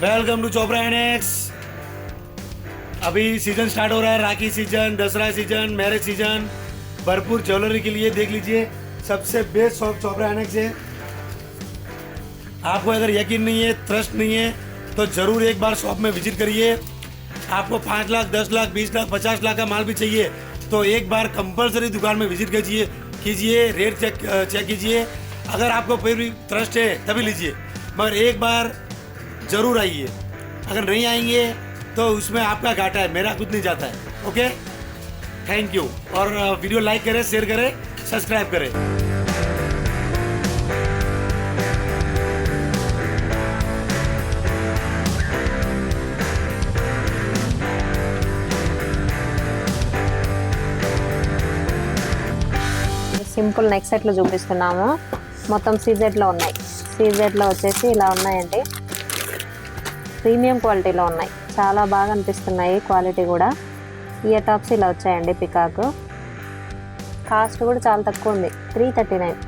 Welcome to Chopra annex. अभी season start हो रहा है, Rakhi season, Dussehra season, marriage season. भरपूर ज्वेलरी के लिए देख लीजिए, सबसे बेस्ट शॉप चोपड़ा एनेक्स है। आपको अगर यकीन नहीं है, ट्रस्ट नहीं है, तो ज़रूर एक बार शॉप में विजिट करिए। आपको 5 लाख, 10 लाख, 20 लाख, 50 लाख का माल भी चाहिए तो एक बार कंपलसरी दुकान में विजिट कीजिए, रेट चेक कीजिए। अगर आपको फिर भी ट्रस्ट है तभी लीजिए, मगर एक बार ज़रूर आइए। अगर नहीं आएंगे तो उसमें आपका घाटा है, मेरा कुछ नहीं जाता है। Okay, thank you. और वीडियो लाइक करें, शेयर करें, सब्सक्राइब करें। సింపుల్ నెక్ సెట్లు చూపిస్తున్నాము. మొత్తం సీజెడ్లో ఉన్నాయి. సీజెడ్లో వచ్చేసి ఇలా ఉన్నాయండి. ప్రీమియం క్వాలిటీలో ఉన్నాయి, చాలా బాగా అనిపిస్తున్నాయి. క్వాలిటీ కూడా ఇయర్ టాప్స్ ఇలా వచ్చాయండి. పికాక్ కాస్ట్ కూడా చాలా తక్కువ ఉంది, 339।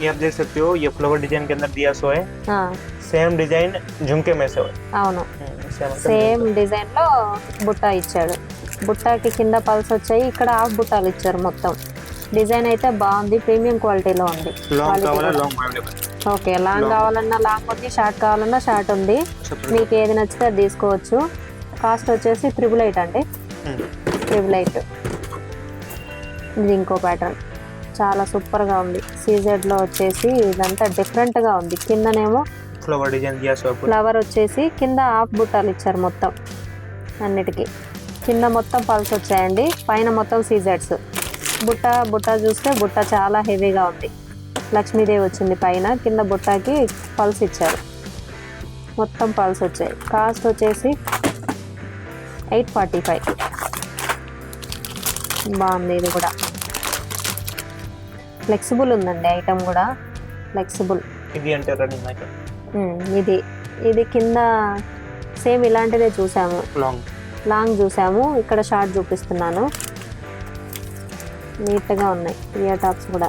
ये आप देख सकते हो, ये फ्लावर डिजाइन के अंदर दिया सो है। सेम डिजाइन झुमके में से है। అవును, సేమ్ డిజైన్ లో బుట్ట ఇచ్చాడు. బుట్టకి కింద పల్స్ వచ్చాయి, ఇక్కడ హాఫ్ బుట్టాలు ఇచ్చారు. మొత్తం డిజైన్ అయితే బాగుంది, ప్రీమియం క్వాలిటీలో ఉంది. ఓకే, లాంగ్ కావాలన్నా లాంగ్ ఉంది, షార్ట్ కావాలన్నా షార్ట్ ఉంది. మీకు ఏది నచ్చితే అది తీసుకోవచ్చు. కాస్ట్ వచ్చేసి 888 అండి. 888. ఇది ఇంకో ప్యాటర్న్, చాలా సూపర్గా ఉంది. సీజెడ్లో వచ్చేసి ఇదంతా డిఫరెంట్గా ఉంది. కిందనేమో ఫ్లవర్ డిజైన్ ఫ్లవర్ వచ్చేసి కింద హాఫ్ బుట్టాలు ఇచ్చారు. మొత్తం అన్నిటికీ కింద మొత్తం పల్స్ వచ్చాయండి, పైన మొత్తం సీజెడ్స్. బుట్ట చూస్తే బుట్ట చాలా హెవీగా ఉంది. లక్ష్మీదేవి వచ్చింది పైన, కింద బుట్టకి పల్స్ ఇచ్చారు. మొత్తం పల్స్ వచ్చాయి. కాస్ట్ వచ్చేసి 845. బాగుంది. ఇది కూడా ఫ్లెక్సిబుల్ ఉందండి, ఐటమ్ కూడా ఫ్లెక్సిబుల్. ఇది కింద సేమ్ ఇలాంటిదే చూసాము, లాంగ్ చూసాము. ఇక్కడ షార్ట్ చూపిస్తున్నాను. నీట్గా ఉన్నాయి ఇయర్ టాప్స్ కూడా.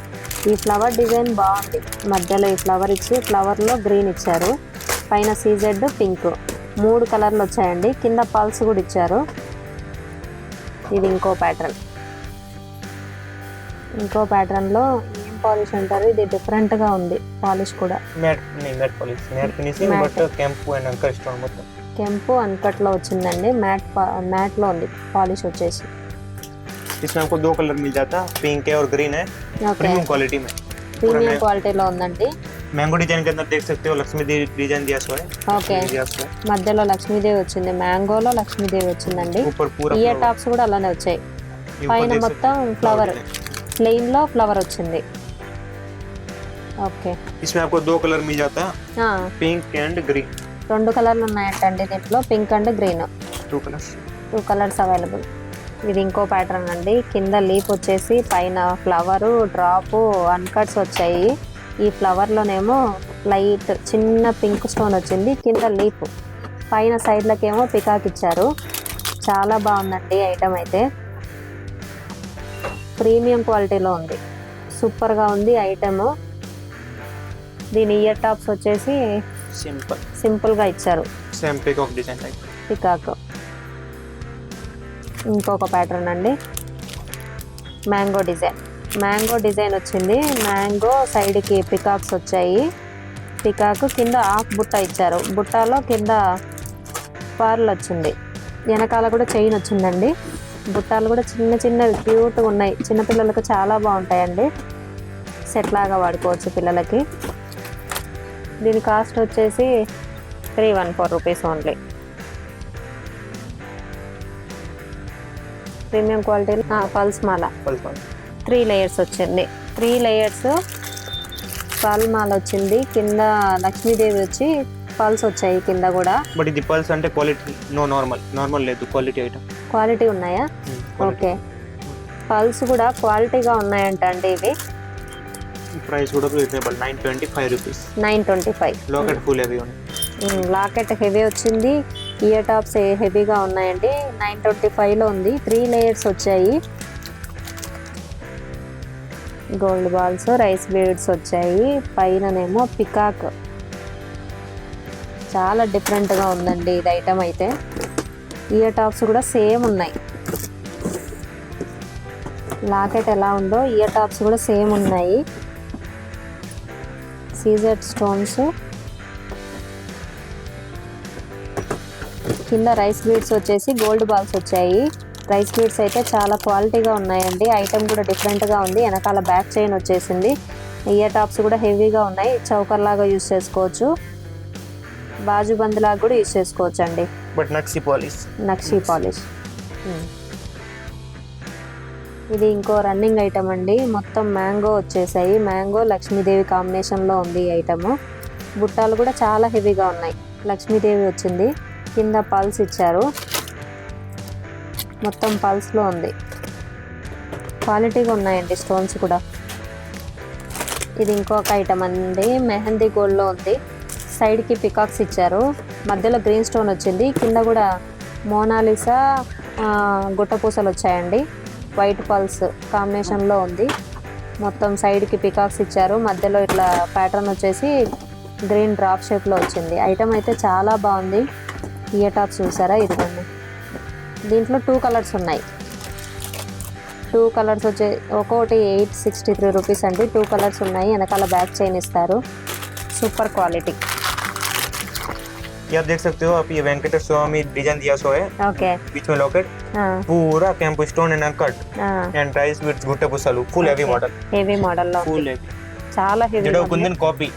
ఈ ఫ్లవర్ డిజైన్ బాగుంది. మధ్యలో ఈ ఫ్లవర్ ఇచ్చి ఫ్లవర్లో గ్రీన్ ఇచ్చారు, పైన సీజెడ్ పింక్, 3 కలర్లు వచ్చాయండి. కింద పల్స్ కూడా ఇచ్చారు. ఇది ఇంకో ప్యాటర్న్. ఇంకో ప్యాటర్న్లో ఏం పాలిష్ అంటారు, ఇది డిఫరెంట్గా ఉంది. పాలిష్ కూడా కెంపు అన్కట్లో వచ్చిందండి. మ్యాట్లో ఉంది పాలిష్ వచ్చేసి. इसमें आपको 2 कलर मिल जाता, पिंक है और ग्रीन है। प्रीमियम क्वालिटी में, ప్రీమియం క్వాలిటీలో ఉందండి. मैंगो डिजाइन के अंदर देख सकते हो, लक्ष्मी देवी डिजाइन दिया सो है। ఓకే, మధ్యలో లక్ష్మీదేవి వచ్చింది. మ్యాంగోలో లక్ష్మీదేవి వచ్చిందండి. ఇయర్ టాప్స్ కూడా అలానే వచ్చాయి. పైన మొత్తం ఫ్లవర్, ప్లెయిన్ లో ఫ్లవర్ వచ్చింది. ఓకే, इसमें आपको 2 कलर मिल जाता, पिंक एंड ग्रीन। 2 కలర్లు ఉన్నాయంటండి దీంట్లో, pink and green. 2 colours available. ఇది ఇంకో ప్యాటర్న్ అండి. కింద లీప్ వచ్చేసి పైన ఫ్లవరు, డ్రాపు, అన్కట్స్ వచ్చాయి. ఈ ఫ్లవర్లోనేమో లైట్ చిన్న పింక్ స్టోన్ వచ్చింది, కింద లీప్, పైన సైడ్లకేమో పికాక్ ఇచ్చారు. చాలా బాగుందండి ఐటమ్ అయితే. ప్రీమియం క్వాలిటీలో ఉంది, సూపర్గా ఉంది ఐటమ్. దీని ఇయర్ టాప్స్ వచ్చేసి సింపుల్గా ఇచ్చారు, పికాక్. ఇంకొక ప్యాటర్న్ అండి, మ్యాంగో డిజైన్ వచ్చింది. మ్యాంగో సైడ్కి పికాక్స్ వచ్చాయి. పికాక్ కింద హాఫ్ బుట్ట ఇచ్చారు. బుట్టలో కింద పర్ల్ వచ్చింది. వెనకాల కూడా చైన్ వచ్చిందండి. బుట్టాలు కూడా చిన్న చిన్నవి క్యూట్గా ఉన్నాయి. చిన్నపిల్లలకు చాలా బాగుంటాయండి, సెట్ లాగా వాడుకోవచ్చు పిల్లలకి. దీని కాస్ట్ వచ్చేసి 314 rupees only. Premium quality pearls మాల 3 లేయర్స్ వచ్చింది. 3 లేయర్స్ పల్ మాల వచ్చింది. కింద లక్ష్మీదేవి వచ్చి పల్స్ వచ్చాయి కింద కూడా. బట్ ఇది పల్స్ అంటే క్వాలిటీ నార్మల్ లేదు, క్వాలిటీ ఐటమ్. క్వాలిటీ ఉన్నాయా? ఓకే, పల్స్ కూడా క్వాలిటీగా ఉన్నాయంట అండి. ఇవి ప్రైస్ కూడా reasonable, 925 rupees. 925. Locket full heavy ఉంది. లాకెట్ హెవీ వచ్చింది. ఇయర్ టాప్స్ హెవీగా ఉన్నాయండి. 925లో ఉంది. 3 లేయర్స్ వచ్చాయి. గోల్డ్ బాల్స్, రైస్ బీడ్స్ వచ్చాయి. పైననేమో పికాక్ చాలా డిఫరెంట్గా ఉందండి ఇది ఐటమ్ అయితే. ఇయర్ టాప్స్ కూడా సేమ్ ఉన్నాయి. లాకెట్ ఎలా ఉందో ఇయర్ టాప్స్ కూడా సేమ్ ఉన్నాయి. సీజెడ్ స్టోన్స్, కింద రైస్ బీడ్స్ వచ్చేసి గోల్డ్ బాల్స్ వచ్చాయి. రైస్ బీడ్స్ అయితే చాలా క్వాలిటీగా ఉన్నాయండి. ఐటమ్ కూడా డిఫరెంట్గా ఉంది. వెనకాల బ్యాక్ చైన్ వచ్చేసింది. ఇయర్ టాప్స్ కూడా హెవీగా ఉన్నాయి. చౌకర్ లాగా యూస్ చేసుకోవచ్చు, బాజు బంద్ లాగా కూడా యూస్ చేసుకోవచ్చు అండి. But nakshi polish. ఇది ఇంకో రన్నింగ్ ఐటమ్ అండి. మొత్తం మ్యాంగో వచ్చేసాయి. మ్యాంగో లక్ష్మీదేవి కాంబినేషన్లో ఉంది ఈ ఐటమ్. బుట్టాలు కూడా చాలా హెవీగా ఉన్నాయి. లక్ష్మీదేవి వచ్చింది. కింద పల్స్ ఇచ్చారు. మొత్తం పల్స్లో ఉంది. క్వాలిటీగా ఉన్నాయండి స్టోన్స్ కూడా. ఇది ఇంకొక ఐటమ్ అండి. మెహందీ గోల్డ్లో ఉంది. సైడ్కి పికాక్స్ ఇచ్చారు. మధ్యలో గ్రీన్ స్టోన్ వచ్చింది. కింద కూడా మోనాలిసా గుట్టపూసలు వచ్చాయండి. వైట్ పల్స్ కాంబినేషన్లో ఉంది. మొత్తం సైడ్కి పికాక్స్ ఇచ్చారు. మధ్యలో ఇట్లా ప్యాటర్న్ వచ్చేసి గ్రీన్ డ్రాప్ షేప్లో వచ్చింది. ఐటమ్ అయితే చాలా బాగుంది. ఇయర్ టాప్స్ చూసారా, ఇదిగోండి. దీంట్లో 2 కలర్స్ ఉన్నాయి. 2 కలర్స్ వచ్చే ఒక్కొక్కటి 863 రూపీస్ అండి. 2 కలర్స్ ఉన్నాయి. వెనకాల బ్యాక్ చైన్ ఇస్తారు. Super quality. ये आप देख सकते हो, आप ये वेंकटेश्वर स्वामी डिजाइन दिया सो है. ఓకే. बीच में लॉकेट, पूरा कैंपो stone and uncut and rice with गुट्टे पुसलू फुल हेवी मॉडल. హెవీ మోడల్లో फुल हेवी. చాలా హెవీ. जड़ो कुंदन कॉपी.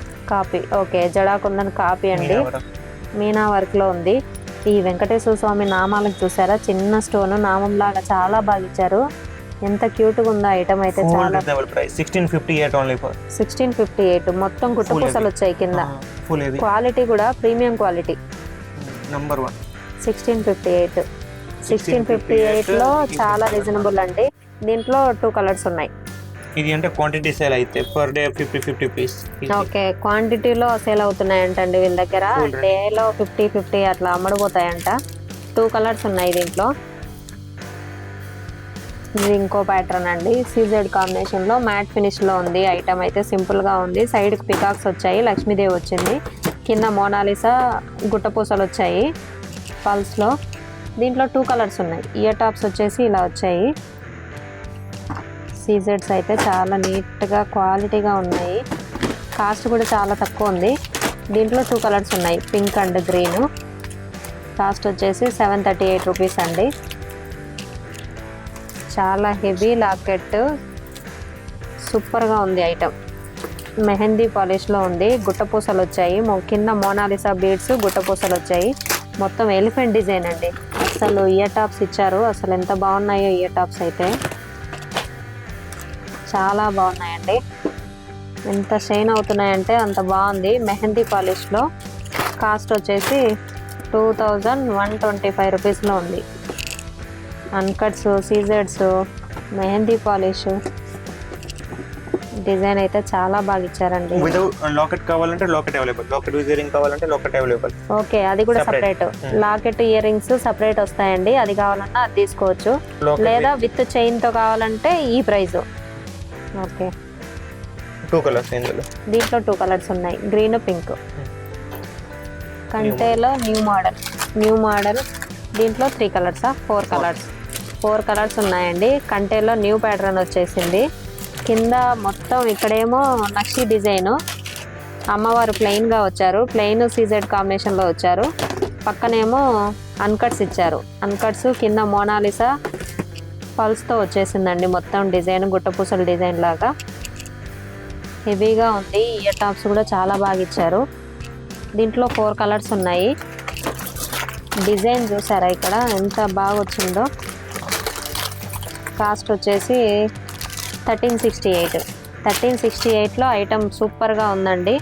ఓకే. జడాకుందన్ కాపీ అండి. మీనా వర్క్లో ఉంది. ఈ వెంకటేశ్వర స్వామి నామాలకు చూసారా, చిన్న స్టోన్ నామం లాగా చాలా బాగా ఇచ్చారు. ఎంత క్యూట్గా ఉందో ఐటమ్ అయితే. చాలా 1658 ఓన్లీ ఫర్ 1658. మొత్తం గుట్టపూసలు వచ్చాయి కింద. Full heavy. క్వాలిటీ కూడా ప్రీమియం క్వాలిటీ. నంబర్ 1 1658. 1658లో చాలా రీజనబుల్ అండి. దీంట్లో 2 కలర్స్ ఉన్నాయి. ఇది అంటే క్వాంటిటీ సేల్ అయితే పర్ డే 50 పీస్. ఓకే. క్వాంటిటీలో సేల్ అవుతున్నాయంటండి వీళ్ళ దగ్గర. డేలో 50 అట్లా అమ్మడిపోతాయంట. 2 కలర్స్ ఉన్నాయి దీంట్లో. ఇది ఇంకో ప్యాటర్న్ అండి. సీజెడ్ కాంబినేషన్లో మ్యాట్ ఫినిష్లో ఉంది. ఐటమ్ అయితే సింపుల్గా ఉంది. సైడ్కి పికాక్స్ వచ్చాయి. లక్ష్మీదేవి వచ్చింది. కింద మోనాలిసా గుట్టపూసలు వచ్చాయి పల్స్లో. దీంట్లో 2 కలర్స్ ఉన్నాయి. ఇయర్ టాప్స్ వచ్చేసి ఇలా వచ్చాయి. సీజెడ్స్ అయితే చాలా నీట్గా క్వాలిటీగా ఉన్నాయి. కాస్ట్ కూడా చాలా తక్కువ ఉంది. దీంట్లో 2 కలర్స్ ఉన్నాయి, పింక్ అండ్ గ్రీన్. కాస్ట్ వచ్చేసి 738 రూపీస్ అండి. చాలా హెవీ లాకెట్, సూపర్గా ఉంది ఐటమ్. మెహందీ పాలిష్లో ఉంది. గుట్టపూసలు వచ్చాయి. కింద మోనాలిసా బీడ్స్ గుట్టపూసలు వచ్చాయి. మొత్తం ఎలిఫెంట్ డిజైన్ అండి. అసలు ఇయర్ టాప్స్ ఇచ్చారు. అసలు ఎంత బాగున్నాయో ఇయర్ టాప్స్ అయితే. చాలా బాగున్నాయండి. ఎంత షైన్ అవుతున్నాయంటే అంత బాగుంది. మెహందీ పాలిష్లో. కాస్ట్ వచ్చేసి 2125 రూపీస్లో ఉంది. అన్కట్స్, సీజెడ్స్, మెహందీ పాలిష్ డిజైన్ అయితే చాలా బాగా ఇచ్చారండి. లాకెట్ కావాలంటే locket available, locket with earring కావాలంటే లాకెట్ అవైలబుల్. ఓకే. అది కూడా separate. Locket earrings separate వస్తాయండి. అది కావాలన్నా అది తీసుకోవచ్చు. లేదా విత్ చైన్ తో కావాలంటే ఈ ప్రైస్. ఓకే. 2 కలర్స్ ఇందులో. దీంట్లో 2 కలర్స్ ఉన్నాయి, గ్రీన్, పింక్. కంటేలో న్యూ మోడల్. దీంట్లో 3 కలర్సా 4 కలర్స్ ఉన్నాయండి. కంటేలో న్యూ ప్యాటర్న్ వచ్చేసింది. కింద మొత్తం ఇక్కడేమో నక్షి డిజైన్. అమ్మవారు ప్లెయిన్గా వచ్చారు. ప్లెయిన్ సీజెడ్ కాంబినేషన్లో వచ్చారు. పక్కనేమో అన్కట్స్ ఇచ్చారు. అన్కట్స్ కింద మోనాలిసా పల్స్తో వచ్చేసిందండి. మొత్తం డిజైన్ గుట్టపూసల డిజైన్ లాగా హెవీగా ఉంది. ఇయర్ టాప్స్ కూడా చాలా బాగా ఇచ్చారు. దీంట్లో 4 కలర్స్ ఉన్నాయి. డిజైన్ చూసారా ఇక్కడ ఎంత బాగా వచ్చిందో. కాస్ట్ వచ్చేసి 1368లో ఐటమ్ సూపర్గా ఉందండి.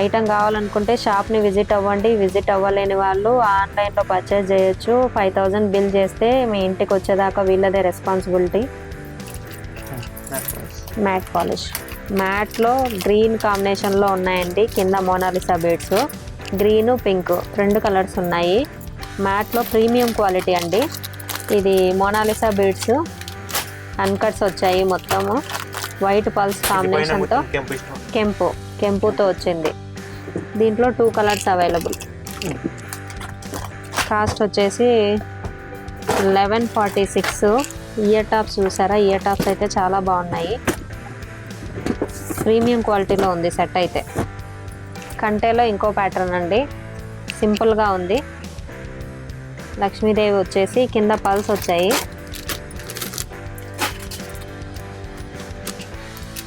ఐటమ్ కావాలనుకుంటే షాప్ని విజిట్ అవ్వండి. విజిట్ అవ్వలేని వాళ్ళు ఆన్లైన్లో పర్చేస్ చేయొచ్చు. 5000 బిల్ చేస్తే మీ ఇంటికి వచ్చేదాకా వీళ్ళదే రెస్పాన్సిబిలిటీ. Matte polish. మ్యాట్లో గ్రీన్ కాంబినేషన్లో ఉన్నాయండి. కింద Mona Lisa beads green, pink 2 colours ఉన్నాయి. మ్యాట్లో ప్రీమియం క్వాలిటీ అండి. ఇది మోనాలిసా బీడ్స్. అన్కట్స్ వచ్చాయి. మొత్తము వైట్ పల్స్ కాంబినేషన్తో కెంపుతో వచ్చింది. దీంట్లో 2 కలర్స్ అవైలబుల్. కాస్ట్ వచ్చేసి 1146. ఇయర్ టాప్స్ చూసారా, ఇయర్ టాప్స్ అయితే చాలా బాగున్నాయి. ప్రీమియం క్వాలిటీలో ఉంది సెట్ అయితే. కంటేలో ఇంకో ప్యాటర్న్ అండి, సింపుల్గా ఉంది. లక్ష్మీదేవి వచ్చేసి కింద పల్స్ వచ్చాయి.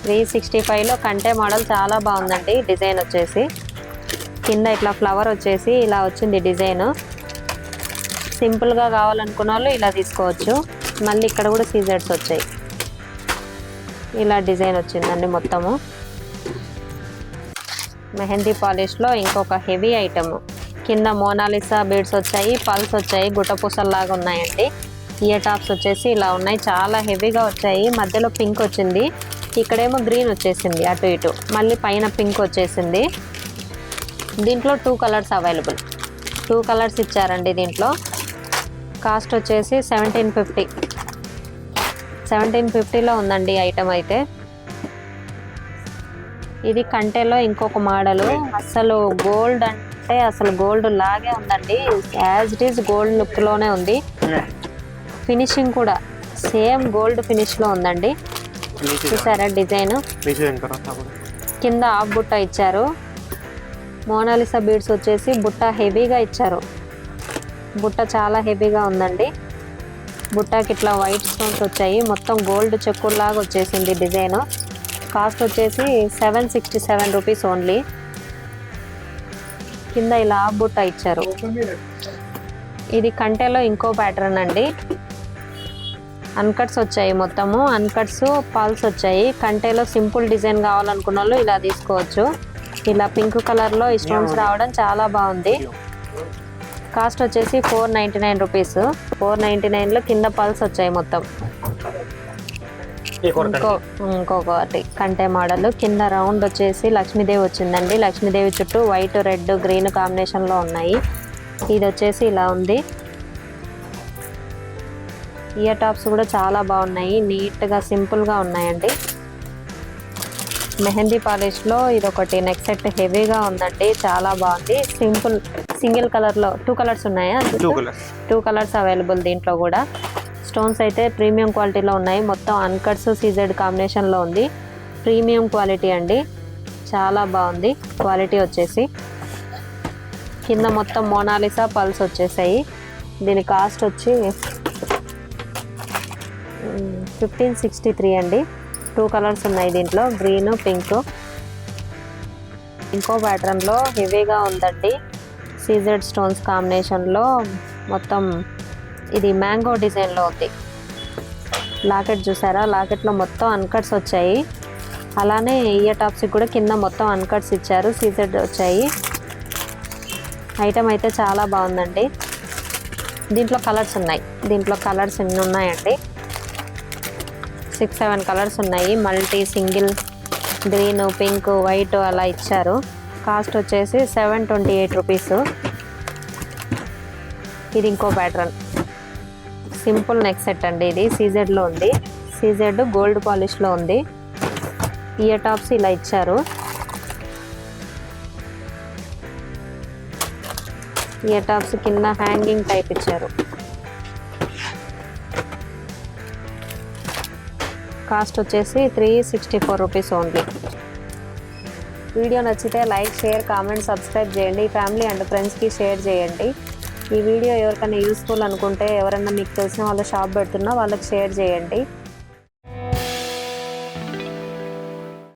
365లో కంటే మోడల్ చాలా బాగుందండి. డిజైన్ వచ్చేసి కింద ఇట్లా ఫ్లవర్ వచ్చేసి ఇలా వచ్చింది డిజైన్. సింపుల్గా కావాలనుకున్న వాళ్ళు ఇలా తీసుకోవచ్చు. మళ్ళీ ఇక్కడ కూడా సీజర్స్ వచ్చాయి. ఇలా డిజైన్ వచ్చిందండి మొత్తము. మెహందీ పాలిష్లో ఇంకొక హెవీ ఐటమ్. కింద మోనాలిసా బీడ్స్ వచ్చాయి, పల్స్ వచ్చాయి, గుట్టపూసల్లాగా ఉన్నాయండి. ఇయర్ టాప్స్ వచ్చేసి ఇలా ఉన్నాయి, చాలా హెవీగా వచ్చాయి. మధ్యలో పింక్ వచ్చింది, ఇక్కడేమో గ్రీన్ వచ్చేసింది అటు ఇటు, మళ్ళీ పైన పింక్ వచ్చేసింది. దీంట్లో 2 కలర్స్ అవైలబుల్. 2 కలర్స్ ఇచ్చారండి దీంట్లో. కాస్ట్ వచ్చేసి 1750. 1750లో ఉందండి ఐటమ్ అయితే. ఇది కంటేలో ఇంకొక మోడలు. అసలు గోల్డ్ అంటే అసలు గోల్డ్ లాగే ఉందండి. యాజ్ ఇట్ ఈస్ గోల్డ్ లుక్లోనే ఉంది. ఫినిషింగ్ కూడా సేమ్ గోల్డ్ ఫినిష్లో ఉందండి. చూసారా డిజైన్, కింద హాఫ్ బుట్ట ఇచ్చారు. మోనాలిసా బీడ్స్ వచ్చేసి బుట్ట హెవీగా ఇచ్చారు. బుట్ట చాలా హెవీగా ఉందండి. బుట్టకి ఇట్లా వైట్ స్టోన్స్ వచ్చాయి, మొత్తం గోల్డ్ చెక్కులాగా వచ్చేసింది డిజైన్. కాస్ట్ వచ్చేసి 767 రూపీస్ ఓన్లీ. కింద ఇలా హాఫ్ బుట్ట ఇచ్చారు. ఇది కంటేలో ఇంకో ప్యాటర్న్ అండి. అన్కట్స్ వచ్చాయి, మొత్తము అన్కట్స్, పల్స్ వచ్చాయి. కంటేలో సింపుల్ డిజైన్ కావాలనుకున్న వాళ్ళు ఇలా తీసుకోవచ్చు. ఇలా పింక్ కలర్లో ఈ స్టోన్స్ రావడం చాలా బాగుంది. కాస్ట్ వచ్చేసి 499 రూపీస్. 499లో కింద పల్స్ వచ్చాయి మొత్తం. ఇంకొకటి కంటే మోడల్. కింద రౌండ్ వచ్చేసి లక్ష్మీదేవి వచ్చిందండి. లక్ష్మీదేవి చుట్టూ వైట్, రెడ్, గ్రీన్ కాంబినేషన్లో ఉన్నాయి. ఇది వచ్చేసి ఇలా ఉంది. ఇయర్ టాప్స్ కూడా చాలా బాగున్నాయి, నీట్గా సింపుల్గా ఉన్నాయండి. మెహందీ పాలిష్లో ఇది ఒకటి నెక్ సెట్ హెవీగా ఉందండి, చాలా బాగుంది. సింగిల్ కలర్లో 2 కలర్స్ ఉన్నాయా? 2 కలర్స్ అవైలబుల్ దీంట్లో కూడా. స్టోన్స్ అయితే ప్రీమియం క్వాలిటీలో ఉన్నాయి. మొత్తం అన్కట్స్, సీజెడ్ కాంబినేషన్లో ఉంది. ప్రీమియం క్వాలిటీ అండి, చాలా బాగుంది క్వాలిటీ వచ్చేసి. కింద మొత్తం మోనాలిసా పల్స్ వచ్చేసాయి. దీని కాస్ట్ వచ్చి 1563 అండి. 2 కలర్స్ ఉన్నాయి దీంట్లో, గ్రీన్, పింక్. ఇంకో ప్యాటర్న్లో హెవీగా ఉందండి, సీజెడ్ స్టోన్స్ కాంబినేషన్లో. మొత్తం ఇది మ్యాంగో డిజైన్లో ఉంది. లాకెట్ చూసారా, లాకెట్లో మొత్తం అన్కట్స్ వచ్చాయి. అలానే ఇయర్ టాప్స్కి కూడా కింద మొత్తం అన్కట్స్ ఇచ్చారు, సీజెడ్ వచ్చాయి. ఐటమ్ అయితే చాలా బాగుందండి. దీంట్లో కలర్స్ ఉన్నాయి. దీంట్లో కలర్స్ ఎన్ని ఉన్నాయండి? 6-7 కలర్స్ ఉన్నాయి. Multi, single, green, pink, white అలా ఇచ్చారు. కాస్ట్ వచ్చేసి 728 రూపీస్. ఇది ఇంకో ప్యాటర్న్, సింపుల్ నెక్ సెట్ అండి. ఇది సీజెడ్లో ఉంది. సీజెడ్ గోల్డ్ పాలిష్లో ఉంది. ఇయర్ టాప్స్ ఇలా ఇచ్చారు. ఇయర్ టాప్స్ కింద హ్యాంగింగ్ టైప్ ఇచ్చారు. కాస్ట్ వచ్చేసి 364 రూపీస్ ఓన్లీ. వీడియో నచ్చితే లైక్, షేర్, కామెంట్, సబ్స్క్రైబ్ చేయండి. ఫ్యామిలీ అండ్ ఫ్రెండ్స్కి షేర్ చేయండి. ఈ వీడియో ఎవరికైనా యూస్ఫుల్ అనుకుంటే, ఎవరైనా మీకు తెలిసిన వాళ్ళ షాప్ పెడుతున్నా వాళ్ళకి షేర్ చేయండి.